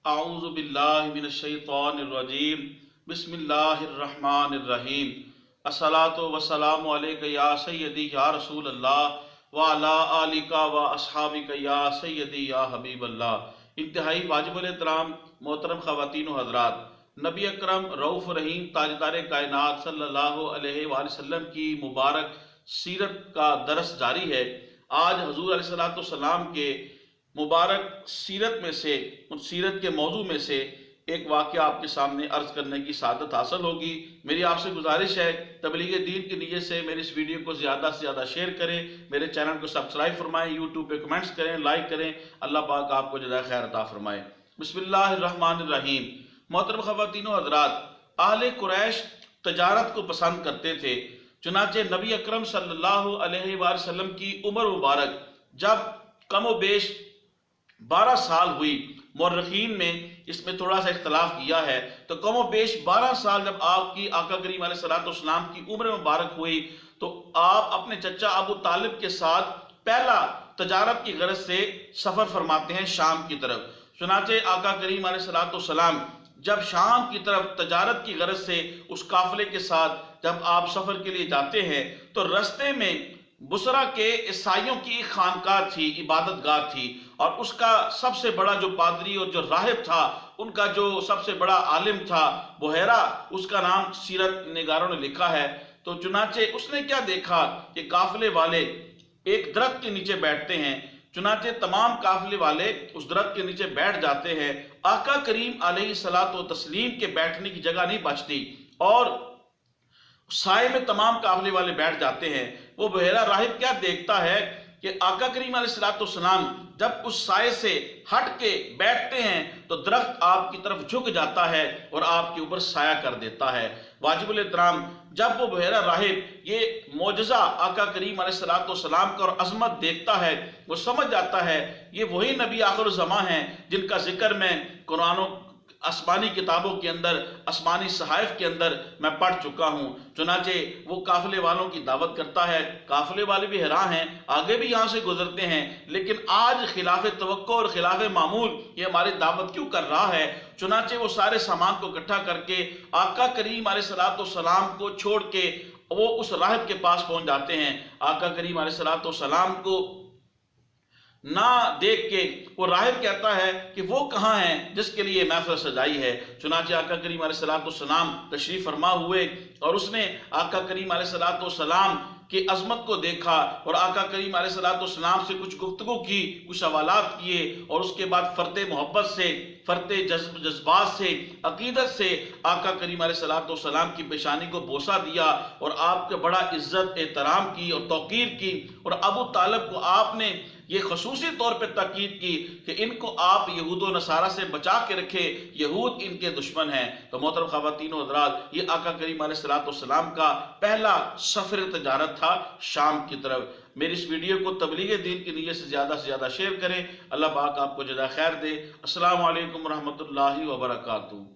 اعوذ باللہ من الشیطان الرجیم بسم اللہ الرحمن الرحیم الصلاۃ والسلام علیک یا سیدی یا رسول اللہ وعلی آلک و اصحابک یا سیدی یا حبیب اللہ۔ انتہائی واجب الاحترام محترم خواتین و حضرات، نبی اکرم رؤوف رحیم تاجدار کائنات صلی اللہ علیہ وآلہ وسلم کی مبارک سیرت کا درس جاری ہے۔ آج حضور علیہ السلام کے مبارک سیرت میں سے، ان سیرت کے موضوع میں سے ایک واقعہ آپ کے سامنے عرض کرنے کی سعادت حاصل ہوگی۔ میری آپ سے گزارش ہے، تبلیغ دین کی نیت سے میرے اس ویڈیو کو زیادہ سے زیادہ شیئر کریں، میرے چینل کو سبسکرائب فرمائیں، یوٹیوب پہ کمنٹس کریں، لائک کریں۔ اللہ پاک آپ کو جزائے خیر عطا فرمائے۔ بسم اللہ الرحمن الرحیم۔ محترم خواتین و حضرات، اہل قریش تجارت کو پسند کرتے تھے، چنانچہ نبی اکرم صلی اللہ علیہ وآلہ وسلم کی عمر مبارک جب کم و بیش 12 سال ہوئی، مورخین نے اس میں تھوڑا سا اختلاف کیا ہے، تو کم و بیش 12 سال جب آپ کی آقا کریم علیہ السلام کی عمر مبارک ہوئی تو آپ اپنے چچا ابو طالب کے ساتھ پہلا تجارت کی غرض سے سفر فرماتے ہیں شام کی طرف۔ چنانچہ آقا کریم علیہ السلام جب شام کی طرف تجارت کی غرض سے اس قافلے کے ساتھ جب آپ سفر کے لیے جاتے ہیں تو رستے میں بصرہ کے عیسائیوں کی خانقاہ تھی، عبادت گاہ تھی، اور اس کا سب سے بڑا جو پادری اور جو راہب تھا، ان کا جو سب سے بڑا عالم تھا بحیرہ، اس کا نام سیرت نگاروں نے لکھا ہے۔ تو چنانچہ اس نے کیا دیکھا کہ قافلے والے ایک درخت کے نیچے بیٹھتے ہیں، چنانچہ تمام قافلے والے اس درخت کے نیچے بیٹھ جاتے ہیں، آقا کریم علیہ السلام کے بیٹھنے کی جگہ نہیں بچتی اور سائے میں تمام قافلے والے بیٹھ جاتے ہیں۔ وہ بحیرہ راہب کیا دیکھتا ہے کہ آقا کریم علیہ السلام جب اس سائے سے ہٹ کے بیٹھتے ہیں تو درخت آپ کی طرف جھک جاتا ہے اور آپ کے اوپر سایہ کر دیتا ہے۔ واجب الاحترام، جب وہ بحیرہ راہب یہ معجزہ آقا کریم علیہ السلام کا اور عظمت دیکھتا ہے، وہ سمجھ جاتا ہے یہ وہی نبی آخر الزمان ہیں جن کا ذکر میں قرآن و آسمانی کتابوں کے اندر، آسمانی صحائف کے اندر میں پڑھ چکا ہوں۔ چنانچہ وہ قافلے والوں کی دعوت کرتا ہے، قافلے والے بھی حیران ہیں، آگے بھی یہاں سے گزرتے ہیں، لیکن آج خلاف توقع اور خلاف معمول یہ ہماری دعوت کیوں کر رہا ہے؟ چنانچہ وہ سارے سامان کو اکٹھا کر کے آقا کریم علیہ السلام کو چھوڑ کے وہ اس راہب کے پاس پہنچ جاتے ہیں۔ آقا کریم علیہ السلام کو نہ دیکھ کے وہ راہب کہتا ہے کہ وہ کہاں ہیں جس کے لیے محفل سجائی ہے۔ چنانچہ آقا کریم علیہ السلام تشریف فرما ہوئے اور اس نے آقا کریم علیہ السلام کی عظمت کو دیکھا اور آقا کریم علیہ السلام سے کچھ گفتگو کی، کچھ سوالات کیے، اور اس کے بعد فرط محبت سے، فرط جذبات سے، عقیدت سے آقا کریم علیہ السلام کی پیشانی کو بوسہ دیا اور آپ کے بڑا عزت احترام کی اور توقیر کی، اور ابو طالب کو آپ نے یہ خصوصی طور پہ تاکید کی کہ ان کو آپ یہود و نصارہ سے بچا کے رکھے، یہود ان کے دشمن ہیں۔ تو محترم خواتین و حضرات، یہ آقا کریم علیہ السلام کا پہلا سفر تجارت تھا شام کی طرف۔ میری اس ویڈیو کو تبلیغ دین کی نیت سے زیادہ شیئر کریں۔ اللہ پاک آپ کو جزائے خیر دے۔ السلام علیکم ورحمۃ اللہ وبرکاتہ۔